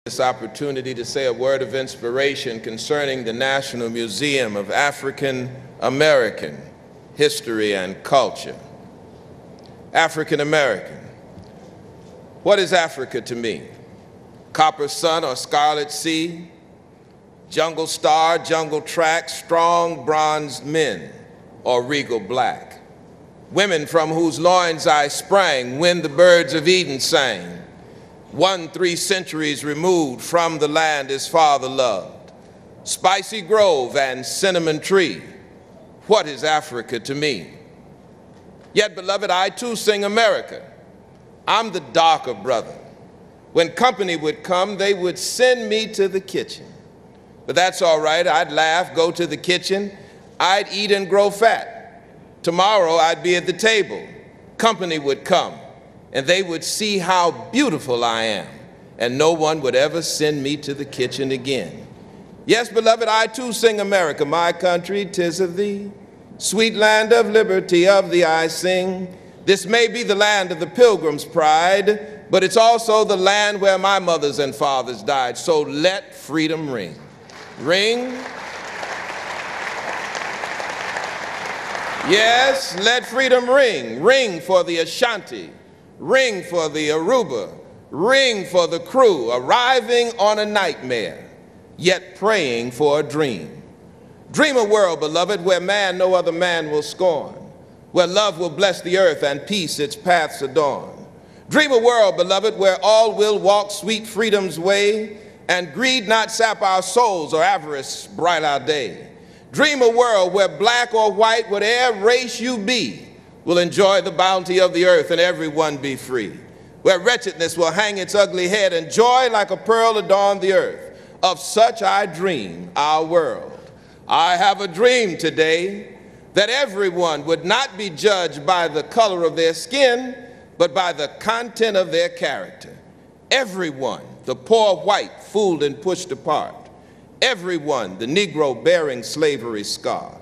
This opportunity to say a word of inspiration concerning the National Museum of African American History and Culture. African American. What is Africa to me? Copper sun or scarlet sea, jungle star, jungle track, strong bronzed men or regal black, women from whose loins I sprang when the birds of Eden sang, 3 centuries removed from the land his father loved, spicy grove and cinnamon tree. What is Africa to me? Yet, beloved, I too sing America. I'm the darker brother. When company would come, they would send me to the kitchen. But that's all right, I'd laugh, go to the kitchen, I'd eat and grow fat. Tomorrow I'd be at the table. Company would come, and they would see how beautiful I am, and no one would ever send me to the kitchen again. Yes, beloved, I too sing America, my country, 'tis of thee. Sweet land of liberty, of thee I sing. This may be the land of the pilgrim's pride, but it's also the land where my mothers and fathers died. So let freedom ring. Ring. Yes, let freedom ring. Ring for the Ashanti. Ring for the Aruba. Ring for the crew arriving on a nightmare, yet praying for a dream. Dream a world, beloved, where man no other man will scorn, where love will bless the earth and peace its paths adorn. Dream a world, beloved, where all will walk sweet freedom's way, and greed not sap our souls or avarice bright our day. Dream a world where black or white, whatever race you be, will enjoy the bounty of the earth and everyone be free. Where wretchedness will hang its ugly head and joy like a pearl adorn the earth. Of such I dream our world. I have a dream today that everyone would not be judged by the color of their skin, but by the content of their character. Everyone, the poor white fooled and pushed apart. Everyone, the Negro bearing slavery's scar.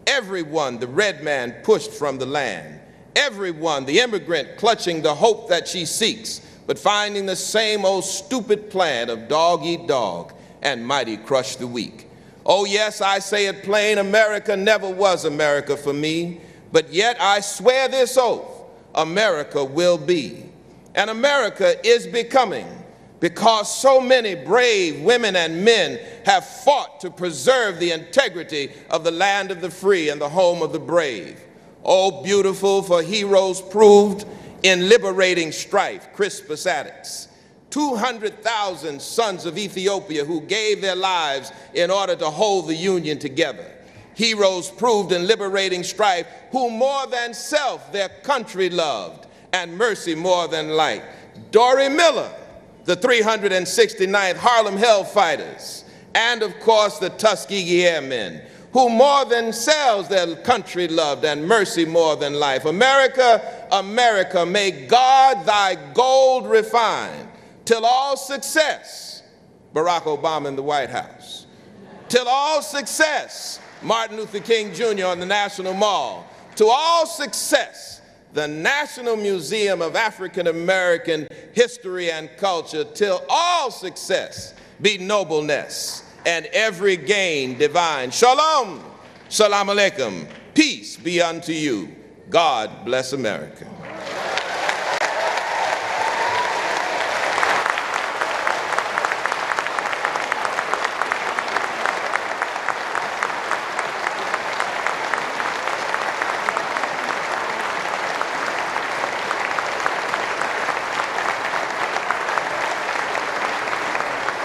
Everyone, the red man pushed from the land. Everyone, the immigrant clutching the hope that she seeks, but finding the same old stupid plan of dog eat dog and mighty crush the weak. Oh yes, I say it plain, America never was America for me, but yet I swear this oath, America will be. And America is becoming, because so many brave women and men have fought to preserve the integrity of the land of the free and the home of the brave. Oh, beautiful for heroes proved in liberating strife, Crispus Attucks. 200,000 sons of Ethiopia who gave their lives in order to hold the Union together. Heroes proved in liberating strife, who more than self their country loved, and mercy more than light. Dory Miller, the 369th Harlem Hellfighters, and of course the Tuskegee Airmen, who more than selves their country loved, and mercy more than life. America, America, may God thy gold refine, till all success, Barack Obama in the White House, till all success, Martin Luther King Jr. on the National Mall, to all success, the National Museum of African American History and Culture, till all success be nobleness and every gain divine. Shalom, salam alaikum, peace be unto you. God bless America.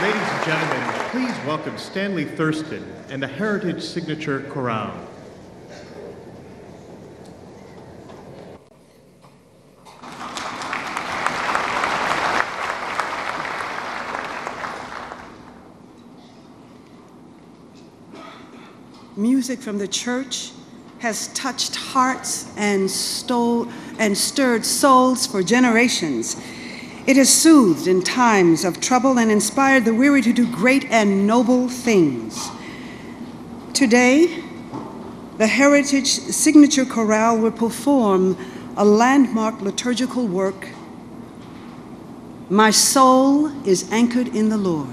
Ladies and gentlemen, please welcome Stanley Thurston and the Heritage Signature Chorale. Music from the church has touched hearts and stirred souls for generations. It has soothed in times of trouble and inspired the weary to do great and noble things. Today, the Heritage Signature Chorale will perform a landmark liturgical work My soul is anchored in the Lord.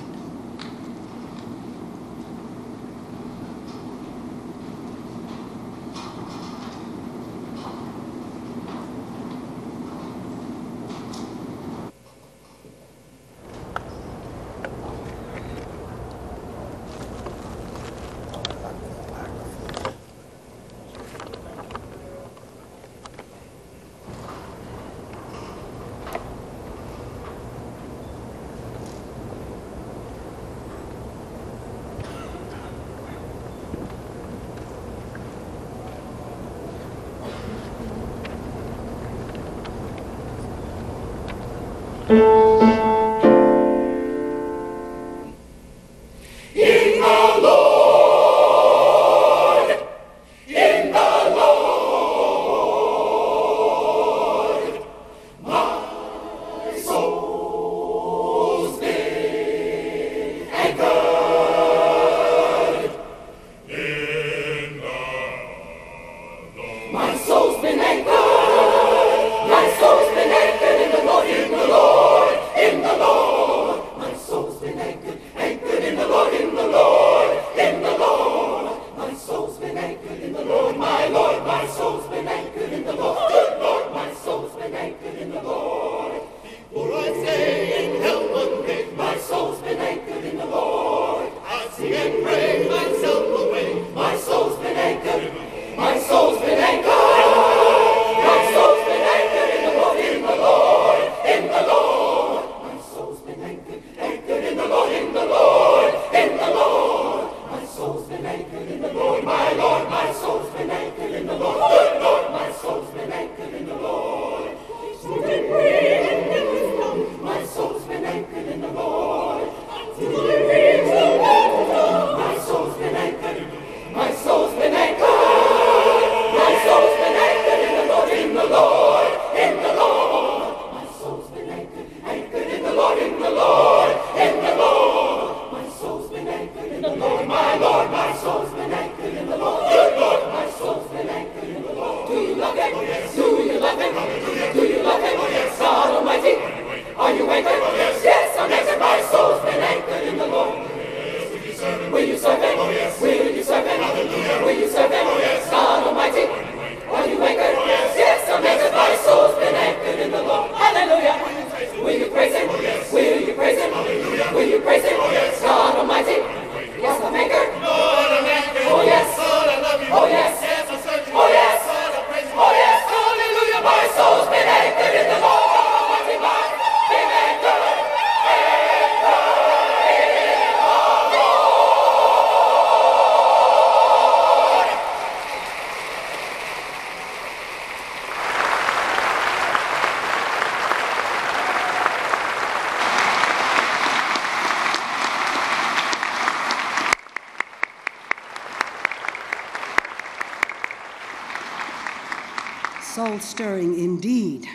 Soul-stirring indeed.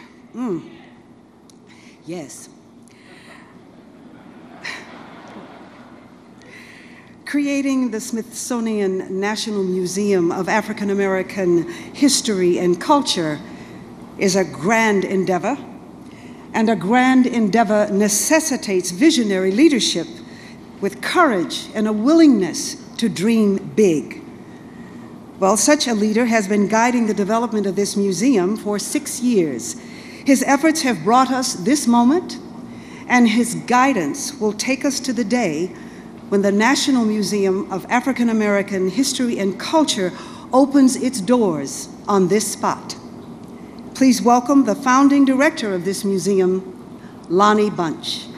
Yes. Creating the Smithsonian National Museum of African American History and Culture is a grand endeavor, and a grand endeavor necessitates visionary leadership with courage and a willingness to dream big. Well, such a leader has been guiding the development of this museum for 6 years. His efforts have brought us this moment, and his guidance will take us to the day when the National Museum of African American History and Culture opens its doors on this spot. Please welcome the founding director of this museum, Lonnie Bunch.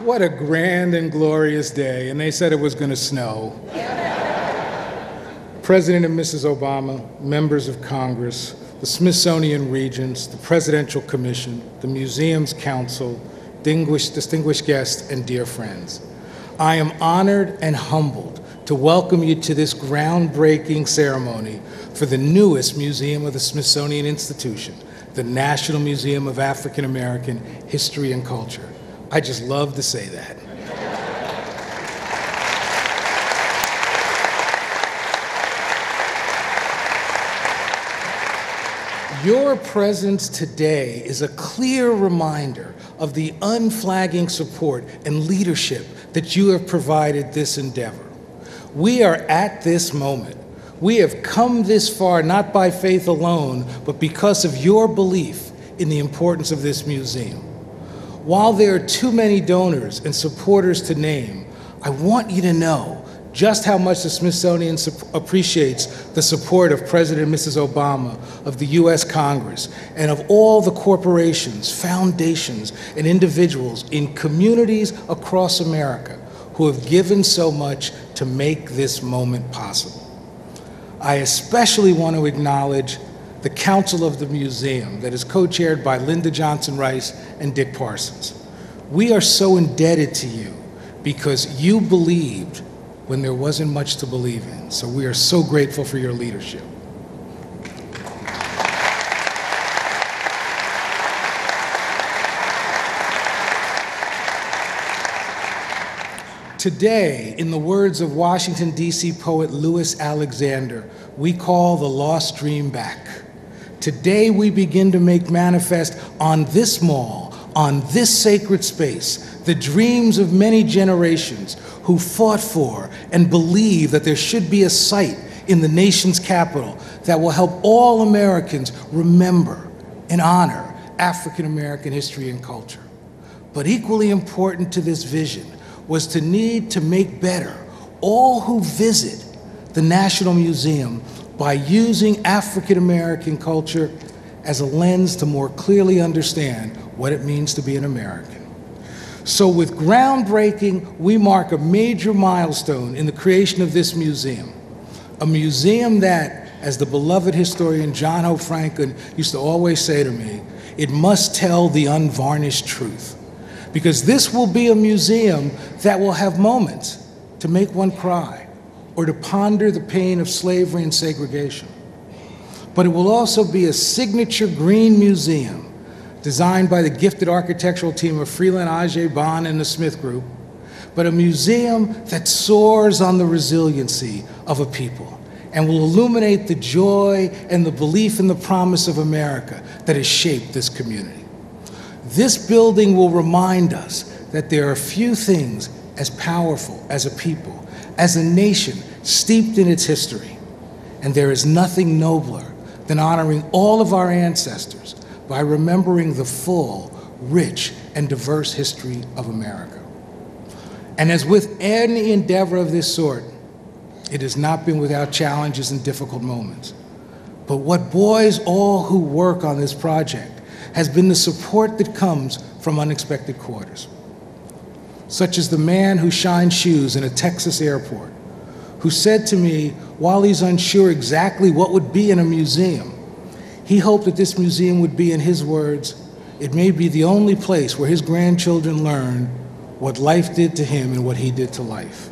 What a grand and glorious day, and they said it was going to snow. President and Mrs. Obama, members of Congress, the Smithsonian Regents, the Presidential Commission, the Museum's Council, distinguished guests, and dear friends. I am honored and humbled to welcome you to this groundbreaking ceremony for the newest museum of the Smithsonian Institution, the National Museum of African American History and Culture. I just love to say that. Your presence today is a clear reminder of the unflagging support and leadership that you have provided this endeavor. We are at this moment. We have come this far not by faith alone, but because of your belief in the importance of this museum. While there are too many donors and supporters to name, I want you to know just how much the Smithsonian appreciates the support of President and Mrs. Obama, of the US Congress, and of all the corporations, foundations, and individuals in communities across America who have given so much to make this moment possible. I especially want to acknowledge the Council of the Museum that is co-chaired by Linda Johnson Rice and Dick Parsons. We are so indebted to you because you believed when there wasn't much to believe in. So we are so grateful for your leadership. Today, in the words of Washington, D.C. poet Louis Alexander, we call the lost dream back. Today, we begin to make manifest on this mall, on this sacred space, the dreams of many generations who fought for and believe that there should be a site in the nation's capital that will help all Americans remember and honor African American history and culture. But equally important to this vision was to need to make better all who visit the National Museum by using African American culture as a lens to more clearly understand what it means to be an American. So with groundbreaking, we mark a major milestone in the creation of this museum. A museum that, as the beloved historian John Hope Franklin used to always say to me, it must tell the unvarnished truth. Because this will be a museum that will have moments to make one cry or to ponder the pain of slavery and segregation. But it will also be a signature green museum designed by the gifted architectural team of Freeland Ajay Bond and the Smith Group, but a museum that soars on the resiliency of a people and will illuminate the joy and the belief in the promise of America that has shaped this community. This building will remind us that there are few things as powerful as a people, as a nation steeped in its history, and there is nothing nobler than honoring all of our ancestors by remembering the full, rich, and diverse history of America. And as with any endeavor of this sort, it has not been without challenges and difficult moments. But what buoys all who work on this project has been the support that comes from unexpected quarters, such as the man who shined shoes in a Texas airport, who said to me, while he's unsure exactly what would be in a museum, he hoped that this museum would be, in his words, it may be the only place where his grandchildren learn what life did to him and what he did to life.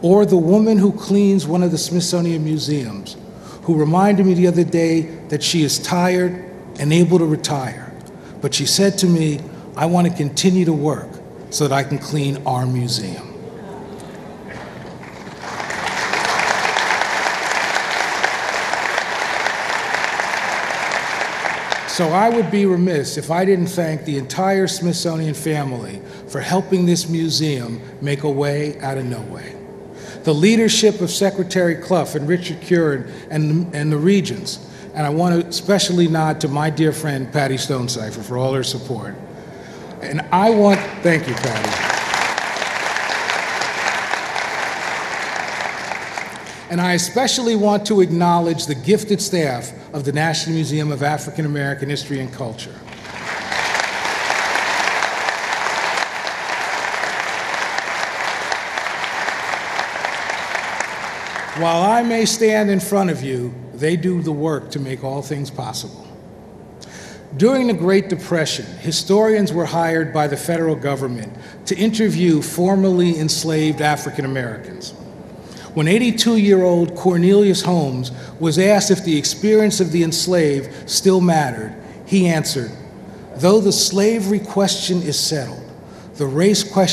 Or the woman who cleans one of the Smithsonian museums, who reminded me the other day that she is tired and able to retire, but she said to me, I want to continue to work so that I can clean our museum. So I would be remiss if I didn't thank the entire Smithsonian family for helping this museum make a way out of no way. The leadership of Secretary Clough and Richard Curran and the Regents, and I want to especially nod to my dear friend Patty Stonecipher for all her support. And thank you, Patty. And I especially want to acknowledge the gifted staff of the National Museum of African American History and Culture. While I may stand in front of you, they do the work to make all things possible. During the Great Depression, historians were hired by the federal government to interview formerly enslaved African Americans. When 82-year-old Cornelius Holmes was asked if the experience of the enslaved still mattered, he answered, "Though the slavery question is settled, the race question